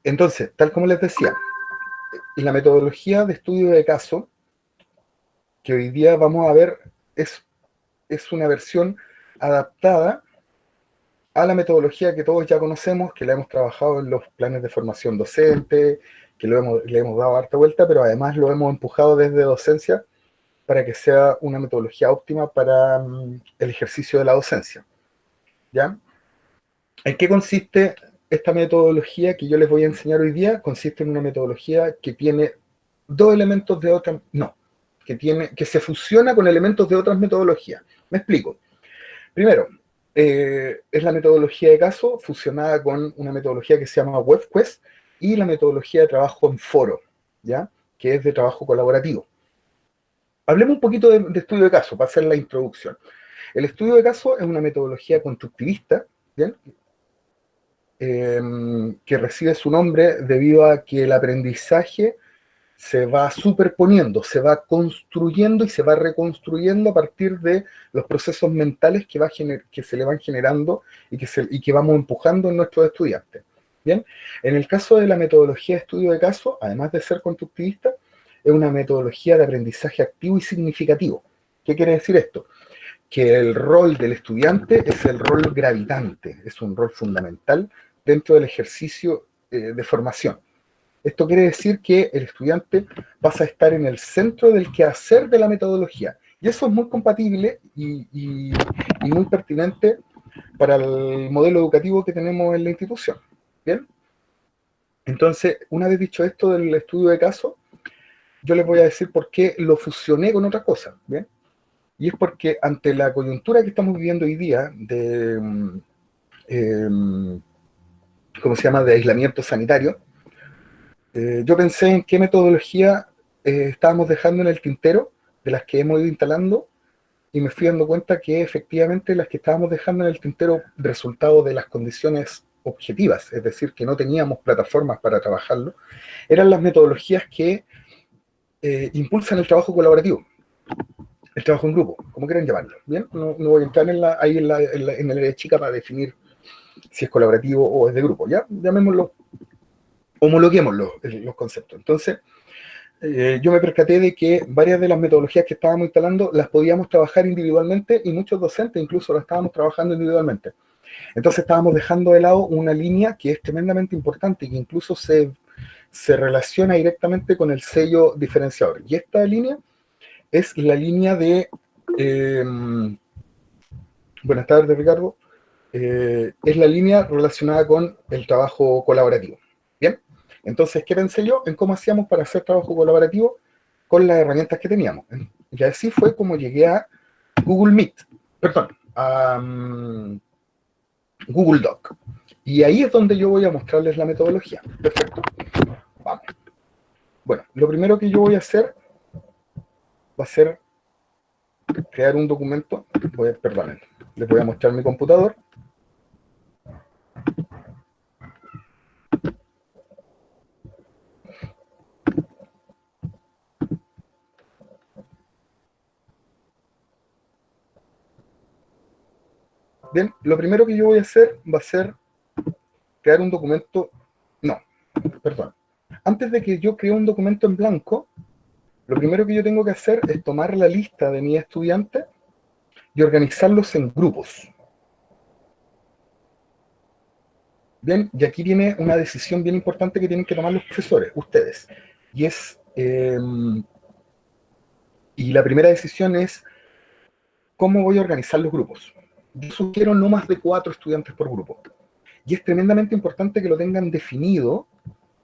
Entonces, tal como les decía, la metodología de estudio de caso que hoy día vamos a ver es una versión adaptada a la metodología que todos ya conocemos, que la hemos trabajado en los planes de formación docente, que le hemos dado harta vuelta, pero además lo hemos empujado desde docencia para que sea una metodología óptima para el ejercicio de la docencia. ¿Ya? ¿En qué consiste esta metodología que yo les voy a enseñar hoy día? Consiste en una metodología que tiene dos elementos de otra, no, que se fusiona con elementos de otras metodologías. Me explico. Primero, es la metodología de caso fusionada con una metodología que se llama WebQuest y la metodología de trabajo en foro, ¿ya? Que es de trabajo colaborativo. Hablemos un poquito de estudio de caso para hacer la introducción. El estudio de caso es una metodología constructivista, ¿bien? Que recibe su nombre debido a que el aprendizaje se va superponiendo, se va construyendo y se va reconstruyendo a partir de los procesos mentales que se le van generando y que vamos empujando en nuestros estudiantes. Bien, en el caso de la metodología de estudio de caso, además de ser constructivista, es una metodología de aprendizaje activo y significativo. ¿Qué quiere decir esto? Que el rol del estudiante es el rol gravitante, es un rol fundamental dentro del ejercicio de formación. Esto quiere decir que el estudiante pasa a estar en el centro del quehacer de la metodología. Y eso es muy compatible y muy pertinente para el modelo educativo que tenemos en la institución. ¿Bien? Entonces, una vez dicho esto del estudio de caso, yo les voy a decir por qué lo fusioné con otra cosa. ¿Bien? Y es porque ante la coyuntura que estamos viviendo hoy día de, ¿cómo se llama?, de aislamiento sanitario, yo pensé en qué metodología estábamos dejando en el tintero de las que hemos ido instalando y me fui dando cuenta que efectivamente las que estábamos dejando en el tintero, resultado de las condiciones objetivas, es decir, que no teníamos plataformas para trabajarlo, eran las metodologías que impulsan el trabajo colaborativo, el trabajo en grupo, como quieran llamarlo. ¿Bien? No voy a entrar ahí en el área chica para definir si es colaborativo o es de grupo, ¿ya? Llamémoslo, homologuemos los conceptos. Entonces, yo me percaté de que varias de las metodologías que estábamos instalando las podíamos trabajar individualmente y muchos docentes incluso las estábamos trabajando individualmente. Entonces estábamos dejando de lado una línea que es tremendamente importante y que incluso se relaciona directamente con el sello diferenciador. Y esta línea es la línea de... buenas tardes, Ricardo. Es la línea relacionada con el trabajo colaborativo. ¿Bien? Entonces, ¿qué pensé yo? En cómo hacíamos para hacer trabajo colaborativo con las herramientas que teníamos. Y así fue como llegué a Google Meet, perdón, a Google Doc. Y ahí es donde yo voy a mostrarles la metodología. Perfecto. Vamos. Bueno, lo primero que yo voy a hacer va a ser crear un documento. Perdonen, les voy a mostrar mi computador. Bien, lo primero que yo voy a hacer va a ser crear un documento. No, perdón. Antes de que yo cree un documento en blanco, lo primero que yo tengo que hacer es tomar la lista de mis estudiantes y organizarlos en grupos. Bien, y aquí viene una decisión bien importante que tienen que tomar los profesores, ustedes. Y y la primera decisión es cómo voy a organizar los grupos. Yo sugiero no más de 4 estudiantes por grupo. Y es tremendamente importante que lo tengan definido,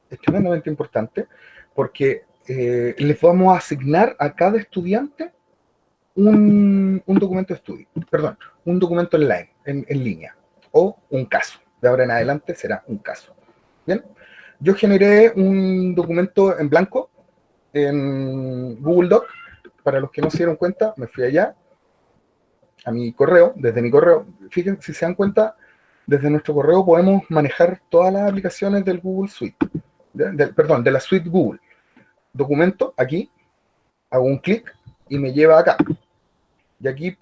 es tremendamente importante, porque les vamos a asignar a cada estudiante un documento de estudio, perdón, un documento online, en línea, o un caso. De ahora en adelante será un caso. Bien, yo generé un documento en blanco en Google Doc. Para los que no se dieron cuenta, me fui allá a mi correo, desde mi correo. Fíjense, si se dan cuenta, desde nuestro correo podemos manejar todas las aplicaciones del Google Suite, perdón, de la suite Google. Documento, aquí, hago un clic y me lleva acá. Y aquí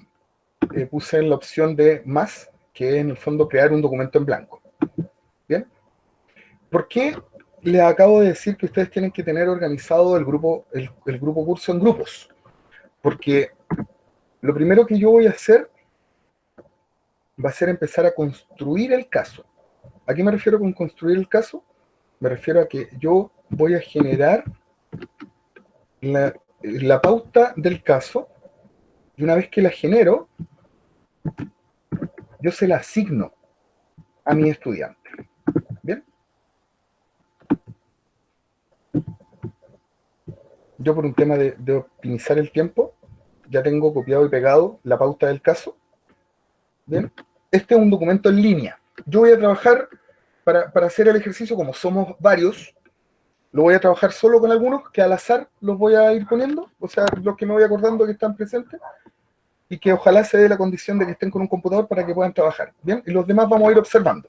puse la opción de más, que es en el fondo crear un documento en blanco. ¿Bien? ¿Por qué les acabo de decir que ustedes tienen que tener organizado el grupo curso en grupos, porque lo primero que yo voy a hacer va a ser empezar a construir el caso. ¿A qué me refiero con construir el caso? Me refiero a que yo voy a generar la pauta del caso, y una vez que la genero, yo se la asigno a mi estudiante. ¿Bien? Yo por un tema de optimizar el tiempo, ya tengo copiado y pegado la pauta del caso. ¿Bien? Este es un documento en línea. Yo voy a trabajar para hacer el ejercicio, como somos varios, lo voy a trabajar solo con algunos, que al azar los voy a ir poniendo, o sea, los que me voy acordando que están presentes, y que ojalá se dé la condición de que estén con un computador para que puedan trabajar. ¿Bien? Y los demás vamos a ir observando.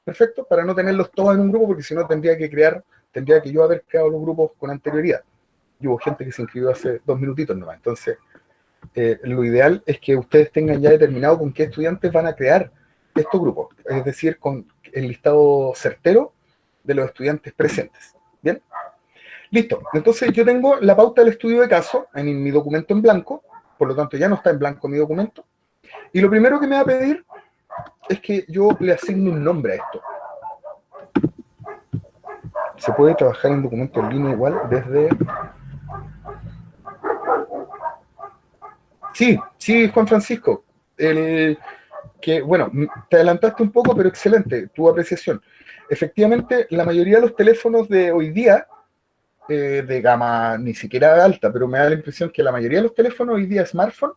Perfecto, para no tenerlos todos en un grupo, porque si no tendría que yo haber creado los grupos con anterioridad. Y hubo gente que se inscribió hace 2 minutitos nomás. Entonces, lo ideal es que ustedes tengan ya determinado con qué estudiantes van a crear estos grupos, es decir, con el listado certero de los estudiantes presentes. ¿Bien? Listo. Entonces yo tengo la pauta del estudio de caso en mi documento en blanco, por lo tanto ya no está en blanco mi documento, y lo primero que me va a pedir es que yo le asigne un nombre a esto. Se puede trabajar en documentos en línea igual desde... Sí, sí, Juan Francisco. Bueno, te adelantaste un poco, pero excelente tu apreciación. Efectivamente, la mayoría de los teléfonos de hoy día, de gama ni siquiera alta, pero me da la impresión que la mayoría de los teléfonos hoy día, smartphone,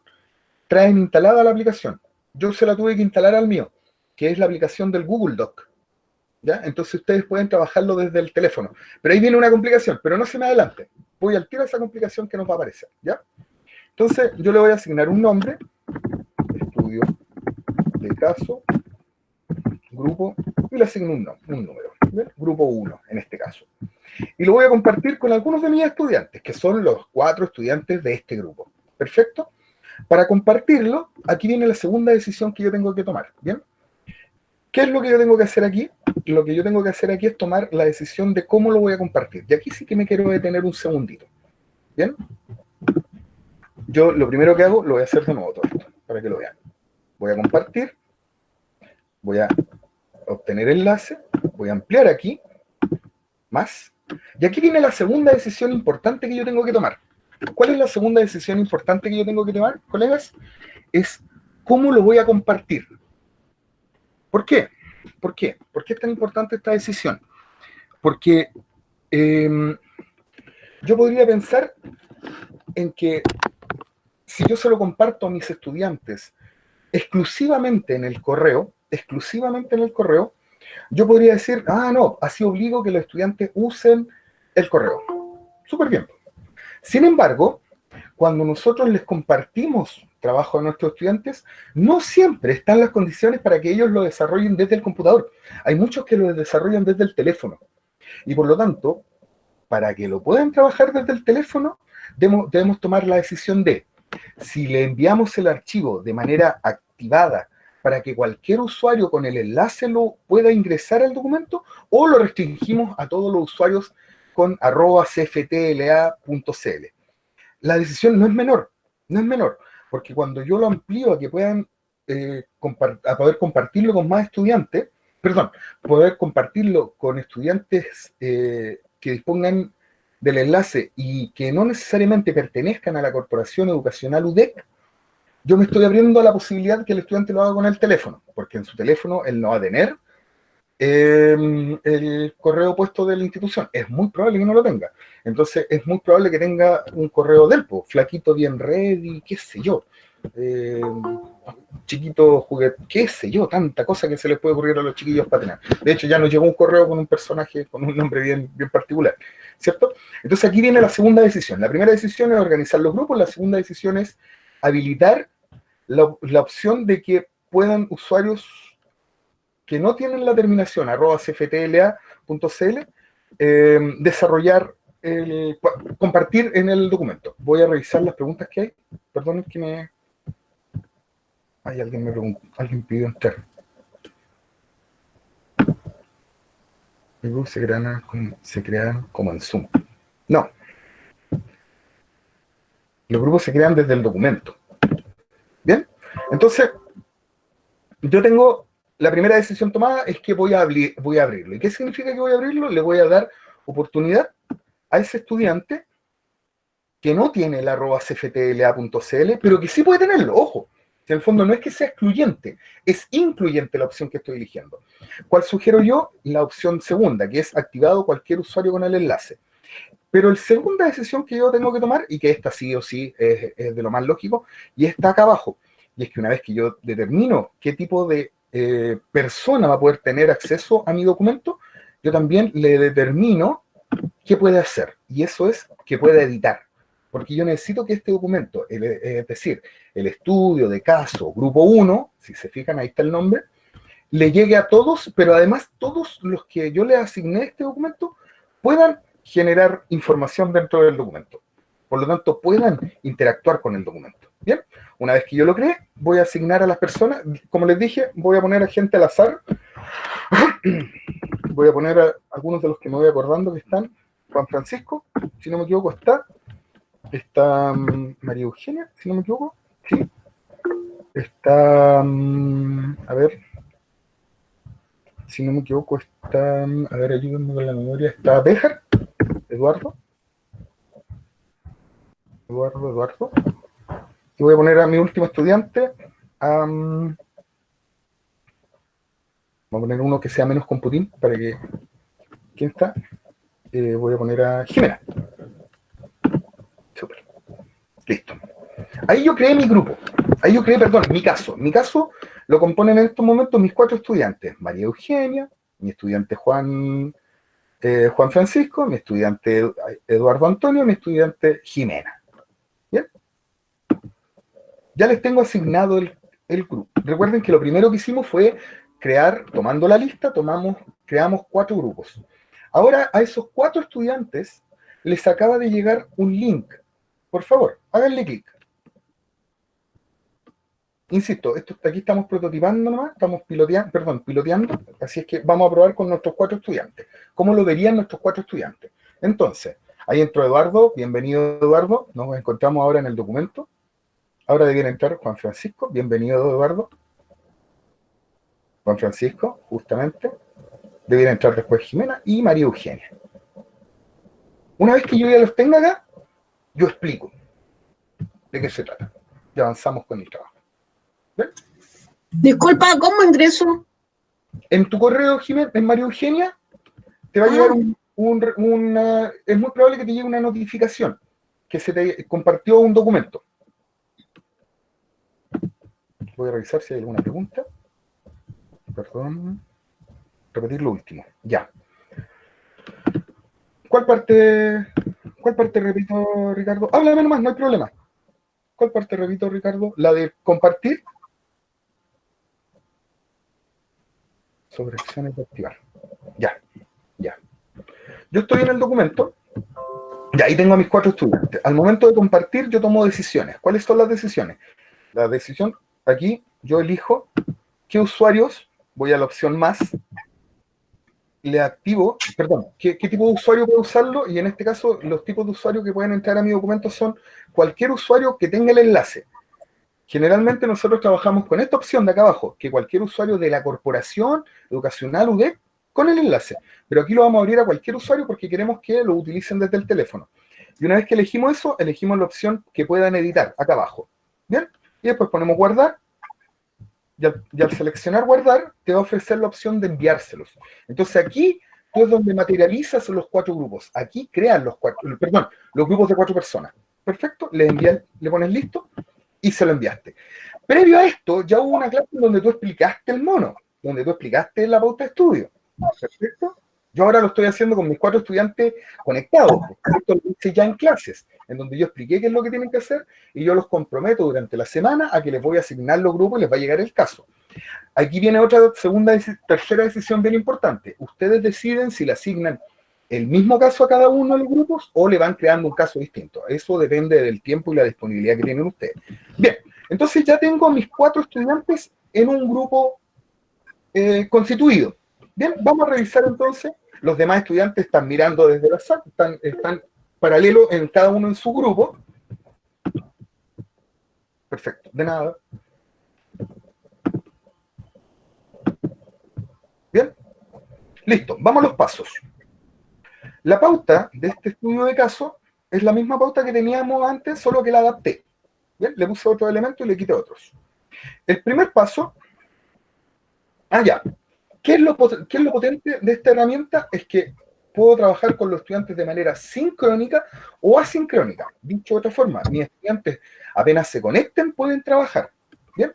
traen instalada la aplicación. Yo se la tuve que instalar al mío, que es la aplicación del Google Doc. ¿Ya? Entonces ustedes pueden trabajarlo desde el teléfono. Pero ahí viene una complicación, pero no se me adelante. Voy al tiro a esa complicación que nos va a aparecer. ¿Ya? Entonces yo le voy a asignar un nombre, estudio de caso, grupo, y le asigno un número. ¿Bien? Grupo 1 en este caso. Y lo voy a compartir con algunos de mis estudiantes, que son los 4 estudiantes de este grupo. ¿Perfecto? Para compartirlo, aquí viene la segunda decisión que yo tengo que tomar. ¿Bien? ¿Qué es lo que yo tengo que hacer aquí? Lo que yo tengo que hacer aquí es tomar la decisión de cómo lo voy a compartir. Y aquí sí que me quiero detener un segundito. ¿Bien? Yo lo primero que hago, lo voy a hacer de nuevo todo esto, para que lo vean. Voy a compartir, voy a obtener enlace, voy a ampliar aquí, más. Y aquí viene la segunda decisión importante que yo tengo que tomar. ¿Cuál es la segunda decisión importante que yo tengo que tomar, colegas? Es cómo lo voy a compartir. ¿Por qué? ¿Por qué? ¿Por qué es tan importante esta decisión? Porque yo podría pensar en que si yo se lo comparto a mis estudiantes exclusivamente en el correo, yo podría decir, no, así obligo que los estudiantes usen el correo. Súper bien. Sin embargo, cuando nosotros les compartimos trabajo a nuestros estudiantes, no siempre están las condiciones para que ellos lo desarrollen desde el computador. Hay muchos que lo desarrollan desde el teléfono. Y por lo tanto, para que lo puedan trabajar desde el teléfono, debemos tomar la decisión de, si le enviamos el archivo de manera activada para que cualquier usuario con el enlace lo pueda ingresar al documento, o lo restringimos a todos los usuarios con @cftla.cl. La decisión no es menor, porque cuando yo lo amplío a que puedan a poder compartirlo con más estudiantes, poder compartirlo con estudiantes que dispongan del enlace y que no necesariamente pertenezcan a la corporación educacional UDEC, yo me estoy abriendo a la posibilidad que el estudiante lo haga con el teléfono, porque en su teléfono él no va a tener el correo puesto de la institución. Es muy probable que no lo tenga. Entonces es muy probable que tenga un correo del flaquito bien ready, qué sé yo. Chiquito juguete, qué sé yo, tanta cosa que se les puede ocurrir a los chiquillos para tener. De hecho, ya nos llegó un correo con un personaje con un nombre bien particular, ¿cierto? Entonces aquí viene la segunda decisión. La primera decisión es organizar los grupos, la segunda decisión es habilitar la opción de que puedan usuarios que no tienen la terminación @cftla.cl desarrollar, compartir en el documento. Voy a revisar las preguntas que hay. Perdón, que me... alguien me preguntó, alguien pidió entrar. Los grupos se crean como en Zoom. No, los grupos se crean desde el documento. ¿Bien? Entonces, yo tengo, la primera decisión tomada es que voy a abrirlo. ¿Y qué significa que voy a abrirlo? Le voy a dar oportunidad a ese estudiante que no tiene el @cftla.cl, pero que sí puede tenerlo, ojo. En el fondo no es que sea excluyente, es incluyente la opción que estoy eligiendo. ¿Cuál sugiero yo? La opción segunda, que es activado cualquier usuario con el enlace. Pero la segunda decisión que yo tengo que tomar, y que esta sí o sí es de lo más lógico, y está acá abajo, y es que una vez que yo determino qué tipo de persona va a poder tener acceso a mi documento, yo también le determino qué puede hacer, y eso es que pueda editar. Porque yo necesito que este documento, es decir, el estudio de caso grupo 1, si se fijan, ahí está el nombre, le llegue a todos, pero además todos los que yo le asigné este documento puedan generar información dentro del documento. Por lo tanto, puedan interactuar con el documento. Bien, una vez que yo lo creé, voy a asignar a las personas, como les dije, voy a poner a gente al azar, voy a poner a algunos de los que me voy acordando que están. Juan Francisco, si no me equivoco, está María Eugenia, si no me equivoco, sí, está, a ver, si no me equivoco, está, a ver, ayúdenme con la memoria, está Béjar, Eduardo, y voy a poner a mi último estudiante, voy a poner uno que sea menos computín, para que, ¿quién está? Voy a poner a Jimena. Súper, listo. Ahí yo creé mi grupo, mi caso. Mi caso lo componen en estos momentos mis 4 estudiantes, María Eugenia, mi estudiante Juan Francisco, mi estudiante Eduardo Antonio, mi estudiante Jimena. ¿Bien? Ya les tengo asignado el grupo. Recuerden que lo primero que hicimos fue crear, tomando la lista, creamos 4 grupos. Ahora a esos 4 estudiantes les acaba de llegar un link. Por favor, háganle clic. Insisto, aquí estamos prototipando nomás, estamos piloteando, así es que vamos a probar con nuestros 4 estudiantes. ¿Cómo lo verían nuestros 4 estudiantes? Entonces, ahí entró Eduardo, bienvenido Eduardo, nos encontramos ahora en el documento. Ahora debiera entrar Juan Francisco, bienvenido Eduardo. Juan Francisco, justamente. Debiera entrar después Jimena y María Eugenia. Una vez que yo ya los tenga acá, yo explico de qué se trata. Y avanzamos con el trabajo. ¿Ven? Disculpa, ¿cómo ingreso? En tu correo, Jimena, en María Eugenia, te va a llegar es muy probable que te llegue una notificación que se te compartió un documento. Voy a revisar si hay alguna pregunta. Perdón. Repetir lo último. Ya. ¿Cuál parte repito, Ricardo? Háblame nomás, no hay problema. ¿Cuál parte repito, Ricardo? ¿La de compartir? Sobre acciones de activar. Ya. Yo estoy en el documento. Y ahí tengo a mis 4 estudiantes. Al momento de compartir, yo tomo decisiones. ¿Cuáles son las decisiones? La decisión, aquí, yo elijo qué usuarios, voy a la opción más, le activo, qué tipo de usuario puedo usarlo, y en este caso, los tipos de usuarios que pueden entrar a mi documento son cualquier usuario que tenga el enlace. Generalmente nosotros trabajamos con esta opción de acá abajo, que cualquier usuario de la corporación educacional UDEC con el enlace. Pero aquí lo vamos a abrir a cualquier usuario porque queremos que lo utilicen desde el teléfono. Y una vez que elegimos eso, elegimos la opción que puedan editar, acá abajo. ¿Bien? Y después ponemos guardar. Y al seleccionar guardar, te va a ofrecer la opción de enviárselos. Entonces aquí tú es donde materializas los 4 grupos. Aquí crean los grupos de 4 personas. Perfecto, le pones listo y se lo enviaste. Previo a esto, ya hubo una clase en donde tú explicaste el mono, donde tú explicaste la pauta de estudio. Perfecto. Yo ahora lo estoy haciendo con mis 4 estudiantes conectados. Esto lo hice ya en clases, en donde yo expliqué qué es lo que tienen que hacer y yo los comprometo durante la semana a que les voy a asignar los grupos y les va a llegar el caso. Aquí viene otra tercera decisión bien importante. Ustedes deciden si le asignan el mismo caso a cada uno de los grupos o le van creando un caso distinto. Eso depende del tiempo y la disponibilidad que tienen ustedes. Bien, entonces ya tengo a mis 4 estudiantes en un grupo constituido. Bien, vamos a revisar entonces Los demás estudiantes están mirando desde la sala, están paralelos en cada uno en su grupo. Perfecto, de nada. Bien, listo, vamos a los pasos. La pauta de este estudio de caso es la misma pauta que teníamos antes, solo que la adapté. Bien, le puse otro elemento y le quité otros. El primer paso, ya. ¿Qué es lo potente de esta herramienta? Es que puedo trabajar con los estudiantes de manera sincrónica o asincrónica. Dicho de otra forma, mis estudiantes apenas se conecten pueden trabajar. ¿Bien?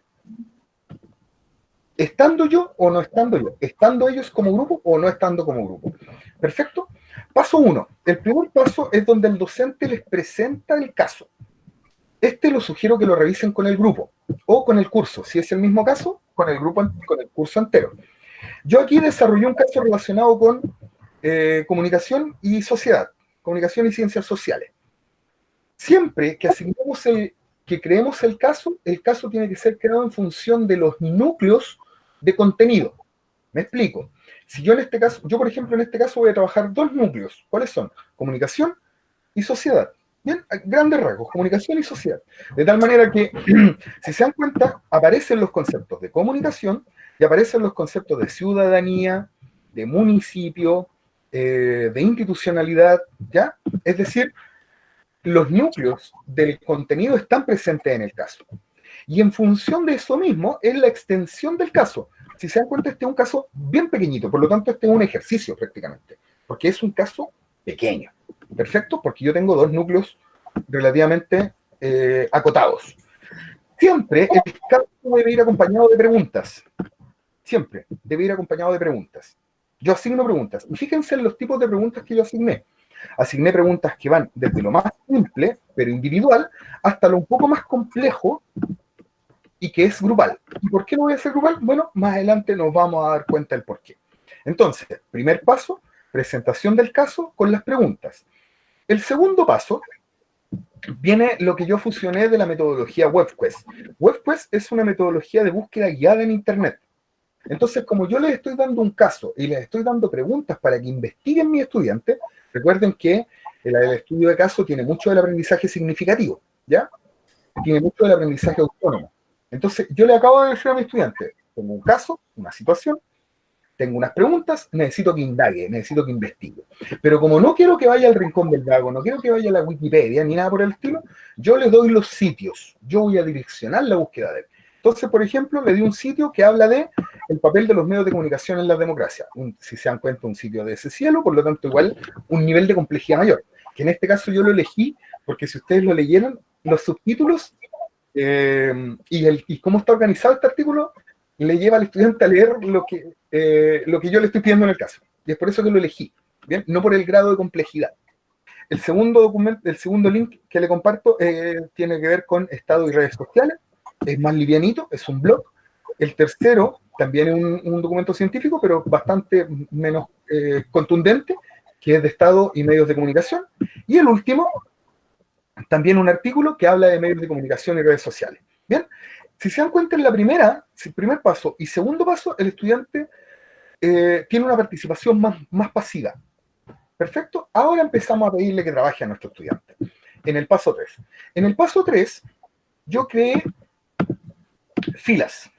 Estando yo o no estando yo. Estando ellos como grupo o no estando como grupo. ¿Perfecto? Paso 1. El primer paso es donde el docente les presenta el caso. Este lo sugiero que lo revisen con el grupo o con el curso. Si es el mismo caso, con el grupo, con el curso entero. Yo aquí desarrollé un caso relacionado con comunicación y sociedad, comunicación y ciencias sociales. Siempre que asignemos que creemos el caso tiene que ser creado en función de los núcleos de contenido. Me explico. Si yo en este caso, por ejemplo, en este caso voy a trabajar dos núcleos. ¿Cuáles son? Comunicación y sociedad. Bien, a grandes rasgos, comunicación y sociedad. De tal manera que, si se dan cuenta, aparecen los conceptos de comunicación y aparecen los conceptos de ciudadanía, de municipio, de institucionalidad, ¿ya? Es decir, los núcleos del contenido están presentes en el caso. Y en función de eso mismo, es la extensión del caso. Si se dan cuenta, este es un caso bien pequeñito, por lo tanto, este es un ejercicio prácticamente, porque es un caso pequeño. Perfecto, porque yo tengo dos núcleos relativamente acotados. Siempre el caso debe ir acompañado de preguntas. Siempre debe ir acompañado de preguntas. Yo asigno preguntas. Y fíjense en los tipos de preguntas que yo asigné. Asigné preguntas que van desde lo más simple, pero individual, hasta lo un poco más complejo y que es grupal. ¿Y por qué lo voy a hacer grupal? Bueno, más adelante nos vamos a dar cuenta del por qué. Entonces, primer paso, presentación del caso con las preguntas. El segundo paso viene lo que yo fusioné de la metodología WebQuest. WebQuest es una metodología de búsqueda guiada en Internet. Entonces, como yo les estoy dando un caso y les estoy dando preguntas para que investiguen mis estudiantes, recuerden que el estudio de caso tiene mucho del aprendizaje significativo, ¿ya? Tiene mucho del aprendizaje autónomo. Entonces, yo le acabo de decir a mi estudiante, tengo un caso, una situación, tengo unas preguntas, necesito que indague, necesito que investigue. Pero como no quiero que vaya al rincón del vago, no quiero que vaya a la Wikipedia, ni nada por el estilo, yo le doy los sitios, yo voy a direccionar la búsqueda de él. Entonces, por ejemplo, le di un sitio que habla de el papel de los medios de comunicación en la democracia. Si se dan cuenta, un sitio de ese cielo, por lo tanto, igual un nivel de complejidad mayor. Que en este caso yo lo elegí porque si ustedes lo leyeron, los subtítulos y cómo está organizado este artículo, le lleva al estudiante a leer lo que yo le estoy pidiendo en el caso. Y es por eso que lo elegí, ¿bien? No por el grado de complejidad. El segundo link que le comparto tiene que ver con Estado y redes sociales. Es más livianito, es un blog. El tercero también es un documento científico, pero bastante menos contundente, que es de Estado y medios de comunicación. Y el último, también un artículo que habla de medios de comunicación y redes sociales. Bien, si se dan cuenta en la primer paso y segundo paso, el estudiante tiene una participación más pasiva. Perfecto, ahora empezamos a pedirle que trabaje a nuestro estudiante. En el paso 3. En el paso 3, yo creé filas.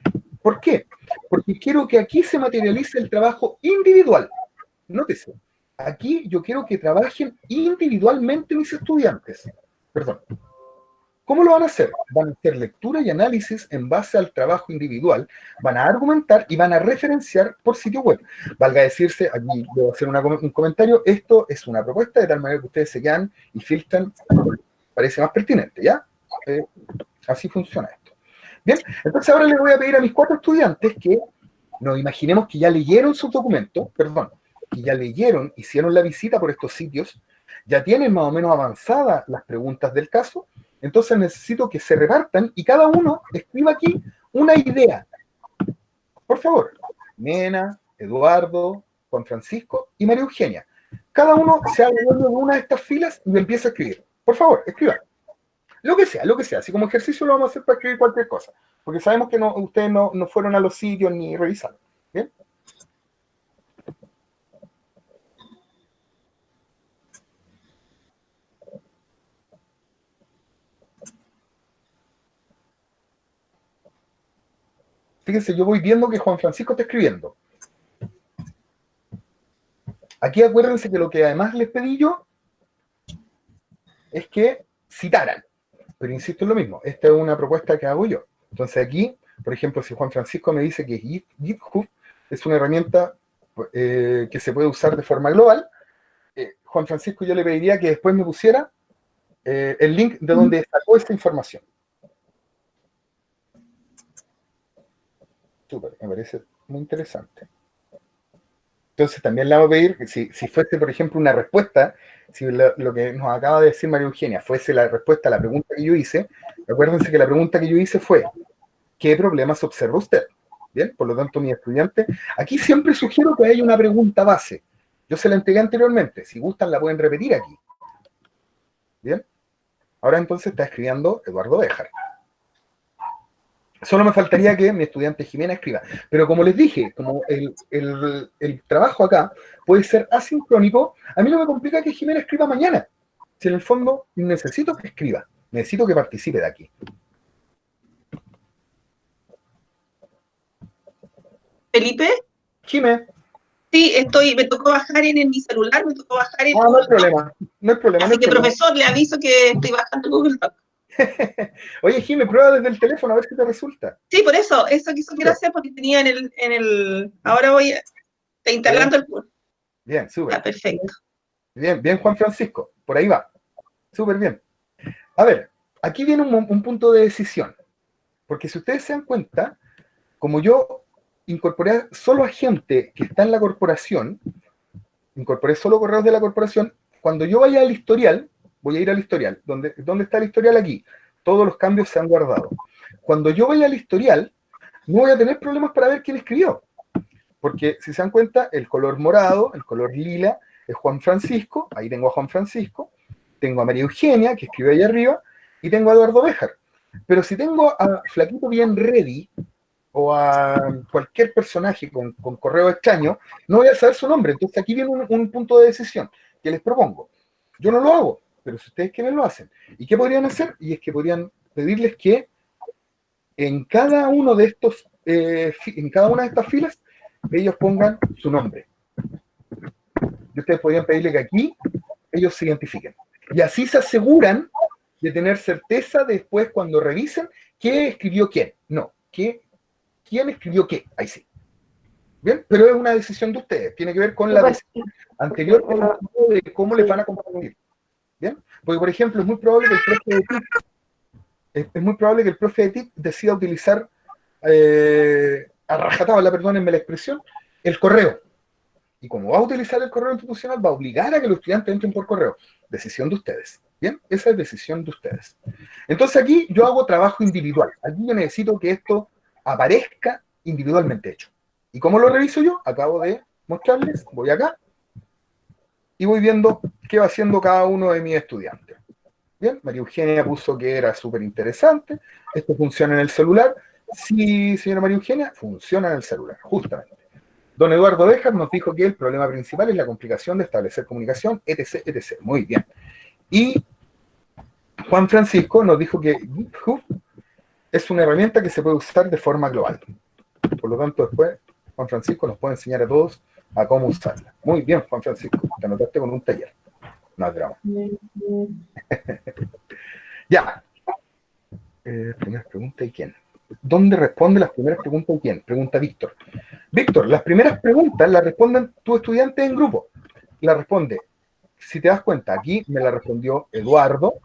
¿Por qué? Porque quiero que aquí se materialice el trabajo individual. Nótese, aquí yo quiero que trabajen individualmente mis estudiantes. Perdón. ¿Cómo lo van a hacer? Van a hacer lectura y análisis en base al trabajo individual, van a argumentar y van a referenciar por sitio web. Valga decirse, aquí debo hacer un comentario, esto es una propuesta de tal manera que ustedes se quedan y filtran, parece más pertinente, ¿ya? Así funciona esto. Bien, entonces ahora les voy a pedir a mis 4 estudiantes que nos imaginemos que ya leyeron sus documentos, que ya leyeron, hicieron la visita por estos sitios, ya tienen más o menos avanzadas las preguntas del caso. Entonces necesito que se repartan y cada uno escriba aquí una idea. Por favor, Nena, Eduardo, Juan Francisco y María Eugenia. Cada uno se haga dueño de una de estas filas y empieza a escribir. Por favor, escriban. Lo que sea. Así como ejercicio lo vamos a hacer para escribir cualquier cosa. Porque sabemos que ustedes no fueron a los sitios ni revisaron. ¿Bien? Fíjense, yo voy viendo que Juan Francisco está escribiendo. Aquí acuérdense que lo que además les pedí yo es que citaran. Pero insisto en lo mismo, esta es una propuesta que hago yo. Entonces aquí, por ejemplo, si Juan Francisco me dice que GitHub es una herramienta que se puede usar de forma global, Juan Francisco yo le pediría que después me pusiera el link de donde sacó esta información. Súper, me parece muy interesante. Entonces también le vamos a pedir que si fuese, por ejemplo, una respuesta, si lo que nos acaba de decir María Eugenia fuese la respuesta a la pregunta que yo hice, acuérdense que la pregunta que yo hice fue, ¿qué problemas observa usted? Bien, por lo tanto, mi estudiante, aquí siempre sugiero que haya una pregunta base. Yo se la entregué anteriormente, si gustan la pueden repetir aquí. Bien, ahora entonces está escribiendo Eduardo Béjar. Solo me faltaría que mi estudiante Jimena escriba. Pero como les dije, como el trabajo acá puede ser asincrónico, a mí no me complica que Jimena escriba mañana. Si en el fondo necesito que escriba, necesito que participe de aquí. Felipe, Jimé. sí, me tocó bajar en mi celular, me tocó bajar en Ah, no hay problema, no hay problema. Así no hay que, problema. profesor, le aviso que estoy bajando Google Doc. Oye, Jimé, prueba desde el teléfono a ver si te resulta. Sí, por eso quiero hacer porque tenía ahora voy instalando el curso. Bien, súper. Está perfecto. Bien, bien, Juan Francisco, por ahí va. Súper bien. A ver, aquí viene un punto de decisión. Porque si ustedes se dan cuenta, como yo incorporé solo a gente que está en la corporación, incorporé solo correos de la corporación, cuando yo vaya al historial, voy a ir al historial. ¿Dónde está el historial? Aquí. Todos los cambios se han guardado. Cuando yo vaya al historial, no voy a tener problemas para ver quién escribió. Porque si se dan cuenta, el color morado, el color lila, es Juan Francisco. Ahí tengo a Juan Francisco. Tengo a María Eugenia, que escribe ahí arriba. Y tengo a Eduardo Béjar. Pero si tengo a Flaquito Bien Ready, o a cualquier personaje con correo extraño, no voy a saber su nombre. Entonces aquí viene un punto de decisión que les propongo. Yo no lo hago, pero si ustedes quieren lo hacen. ¿Y qué podrían hacer? Y es que podrían pedirles que en cada uno de estos, en cada una de estas filas, ellos pongan su nombre. Y ustedes podrían pedirle que aquí ellos se identifiquen. Y así se aseguran de tener certeza después cuando revisen qué escribió quién. No, quién escribió qué. Ahí sí. Bien, pero es una decisión de ustedes. Tiene que ver con la decisión anterior de cómo les van a compartir. Bien, porque por ejemplo es muy probable que el profe de TIC decida utilizar a rajatabla, perdónenme la expresión, el correo. Y como va a utilizar el correo institucional, va a obligar a que los estudiantes entren por correo. Decisión de ustedes. Bien, esa es decisión de ustedes. Entonces aquí yo hago trabajo individual. Aquí yo necesito que esto aparezca individualmente hecho. ¿Y cómo lo reviso yo? Acabo de mostrarles, voy acá y voy viendo qué va haciendo cada uno de mis estudiantes. Bien, María Eugenia puso que era súper interesante. Esto funciona en el celular. Sí, señora María Eugenia, funciona en el celular, justamente. Don Eduardo Béjar nos dijo que el problema principal es la complicación de establecer comunicación, etc., etc. Muy bien. Y Juan Francisco nos dijo que GitHub es una herramienta que se puede usar de forma global. Por lo tanto, después Juan Francisco nos puede enseñar a todos a cómo usarla. Muy bien, Juan Francisco, te anotaste con un taller. No es drama. Ya. Primera pregunta, ¿y quién? ¿Dónde responde las primeras preguntas y quién? Pregunta Víctor. Víctor, las primeras preguntas las responden tus estudiantes en grupo. La responde, si te das cuenta, aquí me la respondió Eduardo,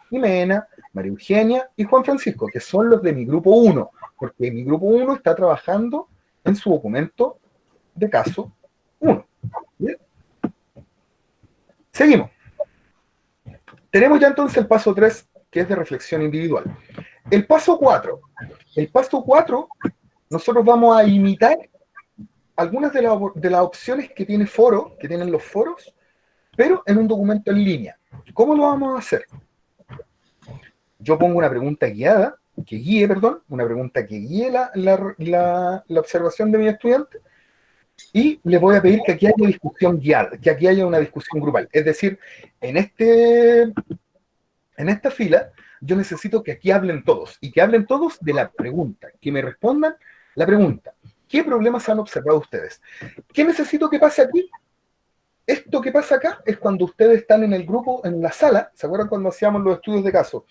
Jimena, María Eugenia y Juan Francisco, que son los de mi grupo 1, porque mi grupo 1 está trabajando en su documento de caso 1. ¿Bien? Seguimos. Tenemos ya entonces el paso 3, que es de reflexión individual. El paso 4. El paso 4, nosotros vamos a imitar algunas de las opciones que tienen los foros, pero en un documento en línea. ¿Cómo lo vamos a hacer? Yo pongo una pregunta una pregunta que guíe la observación de mi estudiante, y les voy a pedir que aquí haya discusión guiada, que aquí haya una discusión grupal. Es decir, en esta fila, yo necesito que aquí hablen todos, y que hablen todos de la pregunta, que me respondan La pregunta, ¿qué problemas han observado ustedes? ¿Qué necesito que pase aquí? Esto que pasa acá es cuando ustedes están en el grupo, en la sala. ¿Se acuerdan cuando hacíamos los estudios de caso?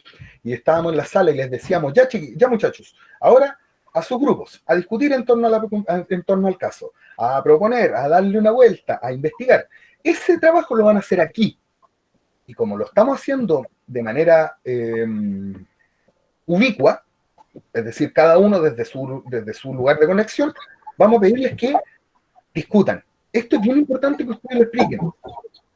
Y estábamos en la sala y les decíamos, ya muchachos, ahora a sus grupos, a discutir en torno al caso, a proponer, a darle una vuelta, a investigar. Ese trabajo lo van a hacer aquí. Y como lo estamos haciendo de manera ubicua, es decir, cada uno desde su lugar de conexión, vamos a pedirles que discutan. Esto es bien importante que ustedes lo expliquen.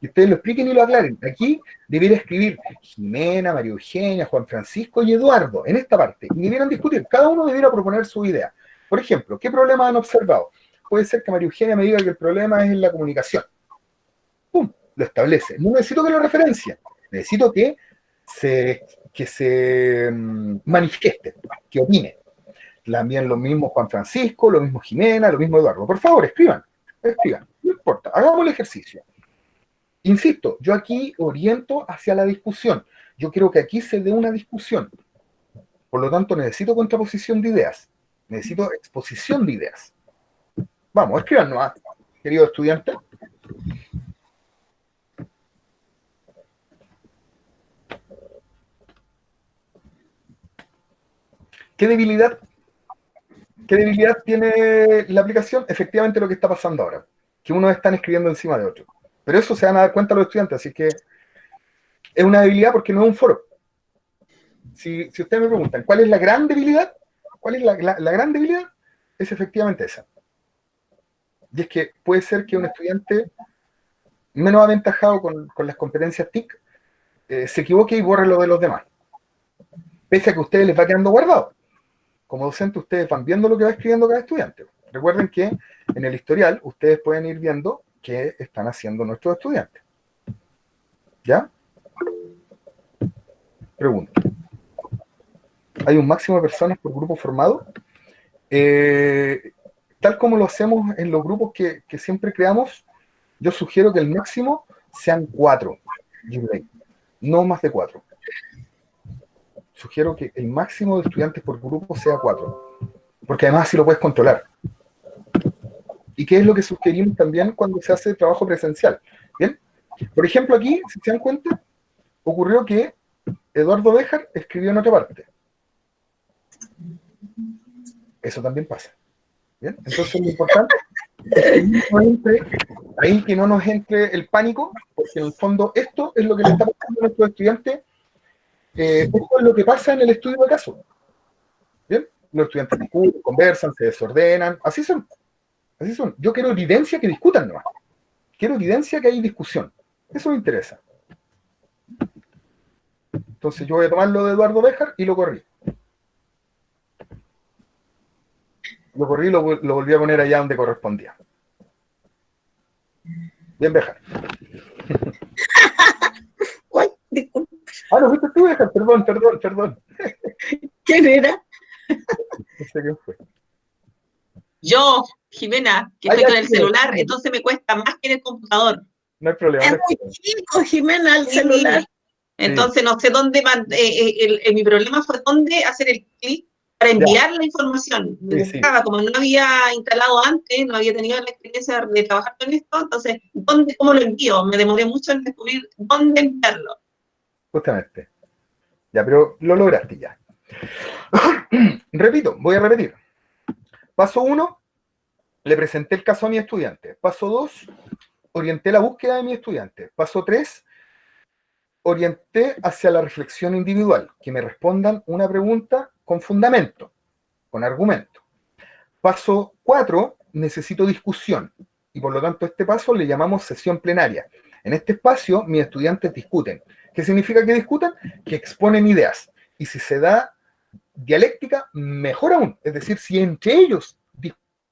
Que ustedes lo expliquen y lo aclaren. Aquí debería escribir Jimena, María Eugenia, Juan Francisco y Eduardo, en esta parte. Y debieran discutir. Cada uno debiera proponer su idea. Por ejemplo, ¿qué problemas han observado? Puede ser que María Eugenia me diga que el problema es en la comunicación. ¡Pum! Lo establece. No necesito que lo referencie. Necesito que se manifieste, que opine. También lo mismo Juan Francisco, lo mismo Jimena, lo mismo Eduardo. Por favor, escriban, no importa, hagamos el ejercicio. Insisto, yo aquí oriento hacia la discusión. Yo quiero que aquí se dé una discusión. Por lo tanto, necesito contraposición de ideas. Necesito exposición de ideas. Vamos, escríbanos, queridos estudiantes. ¿Qué debilidad tiene la aplicación? Efectivamente lo que está pasando ahora, que unos están escribiendo encima de otros. Pero eso se van a dar cuenta los estudiantes, así que es una debilidad porque no es un foro. Si ustedes me preguntan, ¿cuál es la gran debilidad? ¿Cuál es la gran debilidad? Es efectivamente esa. Y es que puede ser que un estudiante menos aventajado con las competencias TIC se equivoque y borre lo de los demás. Pese a que a ustedes les va quedando guardado. Como docente, ustedes van viendo lo que va escribiendo cada estudiante. Recuerden que en el historial ustedes pueden ir viendo qué están haciendo nuestros estudiantes. ¿Ya? Pregunta. ¿Hay un máximo de personas por grupo formado? Tal como lo hacemos en los grupos que siempre creamos, yo sugiero que el máximo sean 4. No más de 4. Sugiero que el máximo de estudiantes por grupo sea 4, porque además así lo puedes controlar. ¿Y qué es lo que sugerimos también cuando se hace trabajo presencial? ¿Bien? Por ejemplo, aquí, si se dan cuenta, ocurrió que Eduardo Béjar escribió en otra parte. Eso también pasa. ¿Bien? Entonces lo importante es que no nos entre el pánico, porque en el fondo esto es lo que le está pasando a nuestros estudiantes. Esto es lo que pasa en el estudio de caso. ¿Bien? Los estudiantes discuten, conversan, se desordenan. Así son. Así son. Yo quiero evidencia que discutan nomás. Quiero evidencia que hay discusión. Eso me interesa. Entonces yo voy a tomar lo de Eduardo Béjar y lo corrí. Lo corrí y lo volví a poner allá donde correspondía. Bien, Béjar. Uy, disculpa. No fuiste tú, Béjar. Perdón. ¿Quién era? No sé quién fue. Yo, Jimena, que estoy con el celular, entonces me cuesta más que en el computador. No hay problema. Es muy chico, Jimena, el celular. Entonces no sé dónde, mi problema fue dónde hacer el clic para enviar la información. Me buscaba, como no había instalado antes, no había tenido la experiencia de trabajar con esto, entonces, ¿cómo lo envío? Me demoré mucho en descubrir dónde enviarlo. Justamente. Ya, pero lo lograste ya. Repito, voy a repetir. Paso 1, le presenté el caso a mi estudiante. Paso 2, orienté la búsqueda de mi estudiante. Paso 3, orienté hacia la reflexión individual, que me respondan una pregunta con fundamento, con argumento. Paso 4, necesito discusión, y por lo tanto este paso le llamamos sesión plenaria. En este espacio mis estudiantes discuten. ¿Qué significa que discutan? Que exponen ideas, y si se da dialéctica, mejor aún, es decir, si entre ellos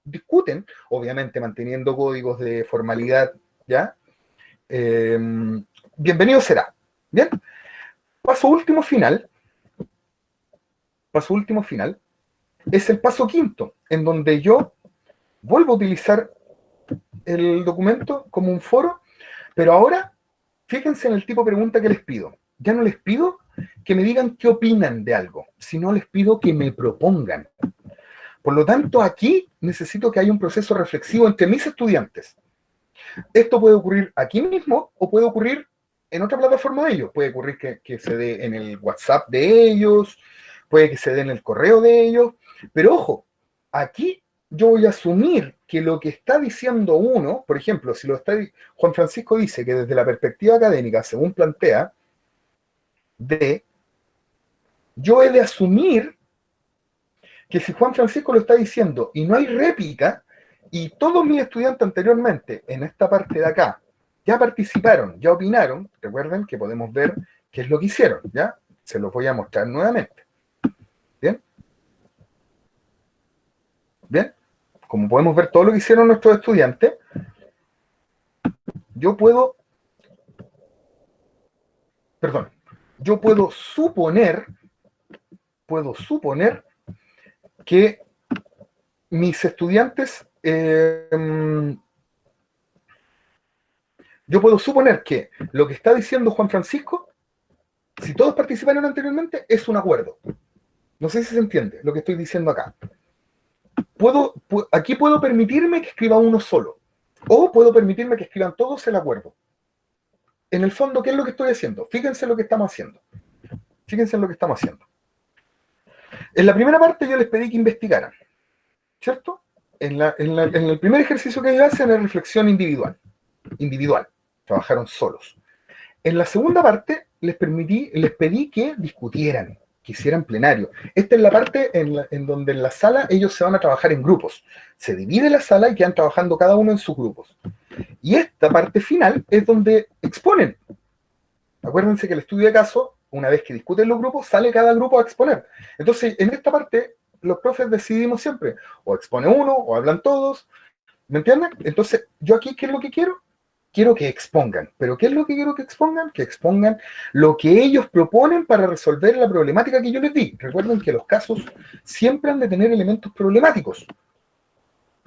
discuten, obviamente manteniendo códigos de formalidad, ¿ya? Bienvenido será. Bien, paso último final es el paso 5, en donde yo vuelvo a utilizar el documento como un foro, pero ahora fíjense en el tipo de pregunta que les pido. Ya no les pido que me digan qué opinan de algo, sino les pido que me propongan. Por lo tanto, aquí necesito que haya un proceso reflexivo entre mis estudiantes. Esto puede ocurrir aquí mismo o puede ocurrir en otra plataforma de ellos. Puede ocurrir que se dé en el WhatsApp de ellos, puede que se dé en el correo de ellos, pero ojo, aquí yo voy a asumir que lo que está diciendo uno, por ejemplo, si Juan Francisco dice que desde la perspectiva académica, según plantea, yo he de asumir que si Juan Francisco lo está diciendo y no hay réplica, y todos mis estudiantes anteriormente, en esta parte de acá, ya participaron, ya opinaron, recuerden que podemos ver qué es lo que hicieron, ¿ya? Se los voy a mostrar nuevamente. ¿Bien? ¿Bien? Como podemos ver todo lo que hicieron nuestros estudiantes, yo puedo suponer que mis estudiantes, yo puedo suponer que lo que está diciendo Juan Francisco, si todos participaron anteriormente, es un acuerdo. No sé si se entiende lo que estoy diciendo acá. Aquí puedo permitirme que escriba uno solo, o puedo permitirme que escriban todos el acuerdo. En el fondo, ¿qué es lo que estoy haciendo? Fíjense lo que estamos haciendo. Fíjense en lo que estamos haciendo. En la primera parte yo les pedí que investigaran, ¿cierto? En el primer ejercicio que ellos hacen es reflexión individual. Trabajaron solos. En la segunda parte les pedí que discutieran, que hicieran plenario. Esta es la parte en donde en la sala ellos se van a trabajar en grupos. Se divide la sala y quedan trabajando cada uno en sus grupos. Y esta parte final es donde exponen. Acuérdense que el estudio de caso, una vez que discuten los grupos, sale cada grupo a exponer. Entonces, en esta parte, los profes decidimos siempre, o expone uno, o hablan todos, ¿me entienden? Entonces, yo aquí, ¿qué es lo que quiero? Quiero que expongan. ¿Pero qué es lo que quiero que expongan? Que expongan lo que ellos proponen para resolver la problemática que yo les di. Recuerden que los casos siempre han de tener elementos problemáticos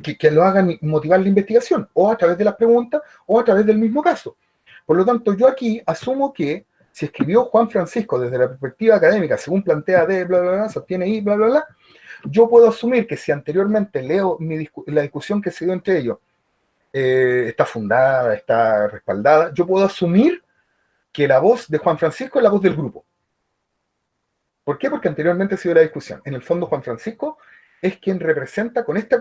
que lo hagan motivar la investigación, o a través de las preguntas, o a través del mismo caso. Por lo tanto, yo aquí asumo que si escribió Juan Francisco desde la perspectiva académica, según plantea de bla, bla, bla, se obtiene y bla, bla, bla, yo puedo asumir que si anteriormente leo la discusión que se dio entre ellos, está fundada, está respaldada, yo puedo asumir que la voz de Juan Francisco es la voz del grupo. ¿Por qué? Porque anteriormente se dio la discusión. En el fondo, Juan Francisco es quien representa con esta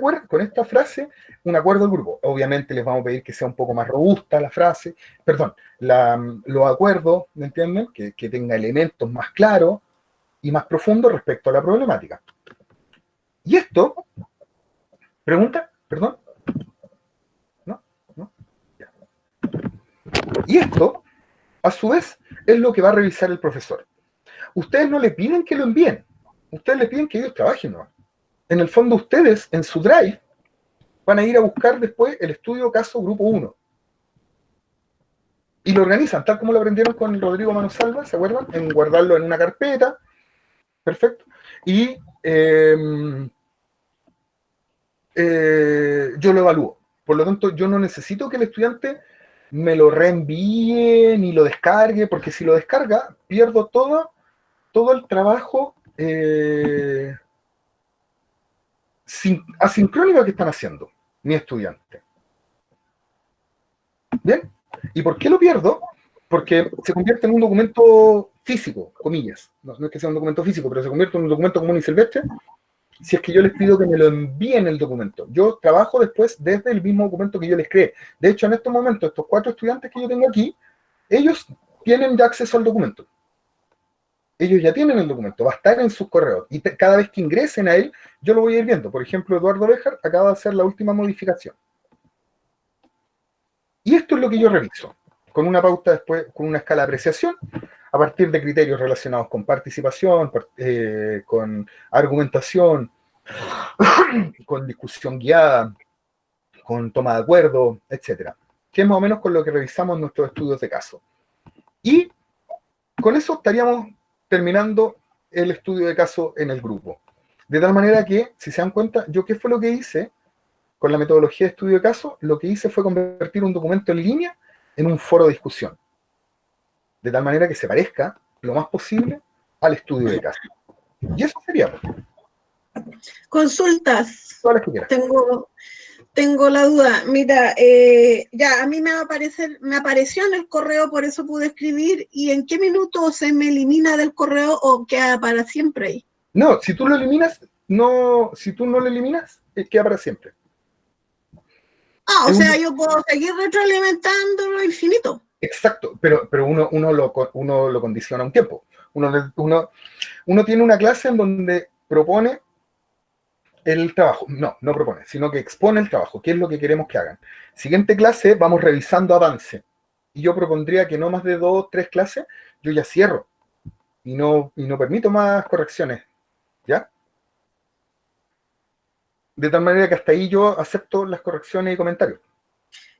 frase un acuerdo del grupo. Obviamente les vamos a pedir que sea un poco más robusta la frase, perdón, los acuerdos, ¿me entienden? Que tenga elementos más claros y más profundos respecto a la problemática. Y esto, pregunta, perdón, ¿no? Ya. Y esto, a su vez, es lo que va a revisar el profesor. Ustedes no le piden que lo envíen, ustedes le piden que ellos trabajen, ¿no? En el fondo ustedes, en su drive, van a ir a buscar después el estudio caso grupo 1. Y lo organizan, tal como lo aprendieron con Rodrigo Manosalva, ¿se acuerdan? En guardarlo en una carpeta. Perfecto. Y yo lo evalúo. Por lo tanto, yo no necesito que el estudiante me lo reenvíe ni lo descargue, porque si lo descarga, pierdo todo el trabajo asincrónico que están haciendo mi estudiante. ¿Bien? ¿Y por qué lo pierdo? Porque se convierte en un documento físico, comillas. No es que sea un documento físico, pero se convierte en un documento común y silvestre si es que yo les pido que me lo envíen el documento. Yo trabajo después desde el mismo documento que yo les creé. De hecho, en estos momentos, estos 4 estudiantes que yo tengo aquí, ellos tienen ya acceso al documento. Ellos ya tienen el documento, va a estar en sus correos. Y cada vez que ingresen a él, yo lo voy a ir viendo. Por ejemplo, Eduardo Béjar acaba de hacer la última modificación. Y esto es lo que yo reviso, con una pauta después, con una escala de apreciación, a partir de criterios relacionados con participación, con argumentación, con discusión guiada, con toma de acuerdo, etcétera. Que es más o menos con lo que revisamos nuestros estudios de caso. Y con eso estaríamos terminando el estudio de caso en el grupo. De tal manera que, si se dan cuenta, yo qué fue lo que hice con la metodología de estudio de caso, lo que hice fue convertir un documento en línea en un foro de discusión. De tal manera que se parezca lo más posible al estudio de caso. Y eso sería. Consultas. Todas las que quieras. Tengo la duda. Mira, ya a mí me apareció en el correo, por eso pude escribir. ¿Y en qué minuto se me elimina del correo o queda para siempre ahí? No, si tú lo eliminas, si tú no lo eliminas, queda para siempre. O sea, yo puedo seguir retroalimentándolo infinito. Exacto, pero uno lo condiciona un tiempo. Uno tiene una clase en donde propone el trabajo. No propone, sino que expone el trabajo, qué es lo que queremos que hagan. Siguiente clase, vamos revisando avance. Y yo propondría que no más de 2 o 3 clases, yo ya cierro. Y no permito más correcciones. ¿Ya? De tal manera que hasta ahí yo acepto las correcciones y comentarios.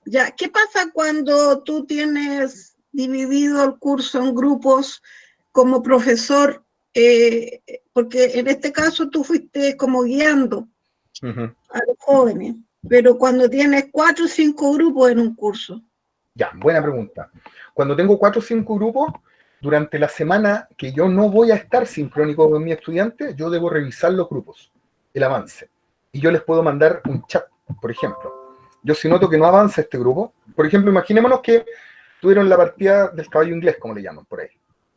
Ya, ¿qué pasa cuando tú tienes dividido el curso en grupos como profesor? Porque en este caso tú fuiste como guiando a los jóvenes, pero cuando tienes 4 o 5 grupos en un curso. Ya, buena pregunta. Cuando tengo 4 o 5 grupos, durante la semana que yo no voy a estar sincrónico con mi estudiante, yo debo revisar los grupos, el avance. Y yo les puedo mandar un chat, por ejemplo. Yo si noto que no avanza este grupo, por ejemplo, imaginémonos que tuvieron la partida del caballo inglés, como le llaman por ahí.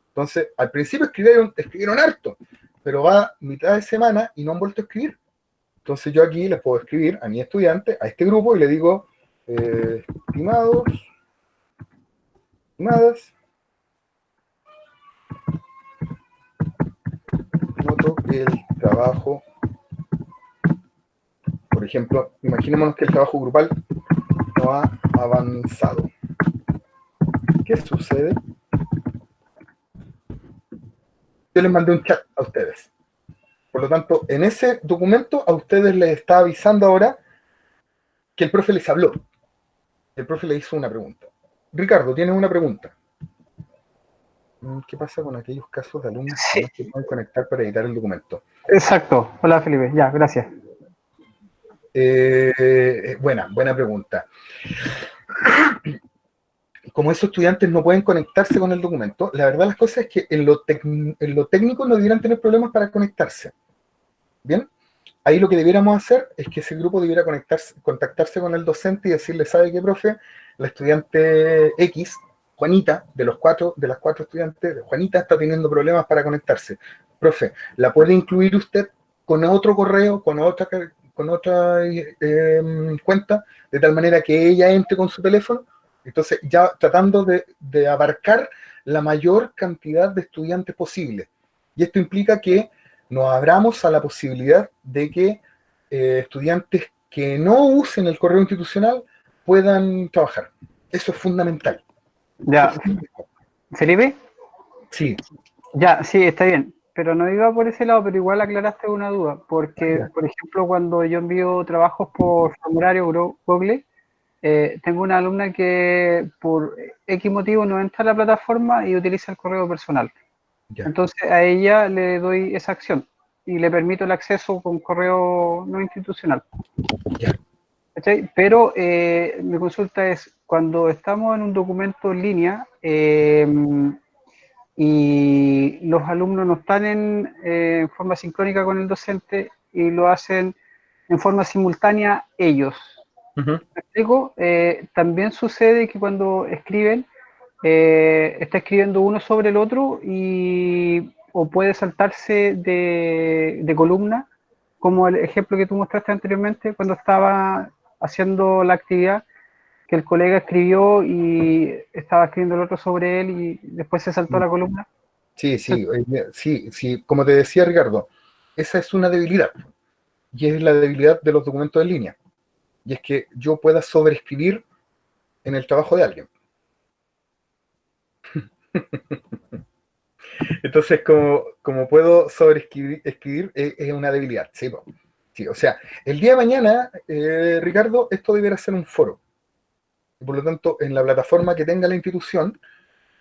Entonces, al principio escribieron harto, pero va mitad de semana y no han vuelto a escribir. Entonces yo aquí les puedo escribir a mi estudiante, a este grupo, y le digo, estimadas, noto que el trabajo, por ejemplo, imaginémonos que el trabajo grupal no ha avanzado. ¿Qué sucede? Yo les mandé un chat a ustedes. Por lo tanto, en ese documento a ustedes les está avisando ahora que el profe les habló. El profe le hizo una pregunta. Ricardo, tienes una pregunta. ¿Qué pasa con aquellos casos de alumnos que no se pueden conectar para editar el documento? Exacto. Hola, Felipe. Ya, gracias. Buena pregunta. Como esos estudiantes no pueden conectarse con el documento, la verdad las cosas es que en lo técnico no debieran tener problemas para conectarse. ¿Bien? Ahí lo que debiéramos hacer es que ese grupo debiera contactarse con el docente y decirle, ¿sabe qué, profe? La estudiante X, Juanita, de las 4 estudiantes, Juanita está teniendo problemas para conectarse. Profe, ¿la puede incluir usted con otro correo, con otra cuenta, de tal manera que ella entre con su teléfono? Entonces, ya tratando de abarcar la mayor cantidad de estudiantes posible. Y esto implica que nos abramos a la posibilidad de que estudiantes que no usen el correo institucional puedan trabajar. Eso es fundamental. Ya, ¿Felipe? Sí. Ya, sí, está bien. Pero no iba por ese lado, pero igual aclaraste una duda. Porque, Ya. por ejemplo, cuando yo envío trabajos por formulario Google, tengo una alumna que por X motivo no entra a la plataforma y utiliza el correo personal. Ya. Entonces a ella le doy esa acción y le permito el acceso con correo no institucional. Ya. ¿Cachai? Pero mi consulta es, cuando estamos en un documento en línea y los alumnos no están en forma sincrónica con el docente y lo hacen en forma simultánea ellos. ¿Me explico? También sucede que cuando escriben, está escribiendo uno sobre el otro o puede saltarse de columna, como el ejemplo que tú mostraste anteriormente cuando estaba haciendo la actividad, que el colega escribió y estaba escribiendo el otro sobre él y después se saltó la columna. Sí, como te decía Ricardo, esa es una debilidad, y es la debilidad de los documentos en línea, y es que yo pueda sobreescribir en el trabajo de alguien. Entonces, como puedo sobreescribir, es una debilidad, sí, sí. O sea, el día de mañana, Ricardo, esto deberá ser un foro. Por lo tanto, en la plataforma que tenga la institución,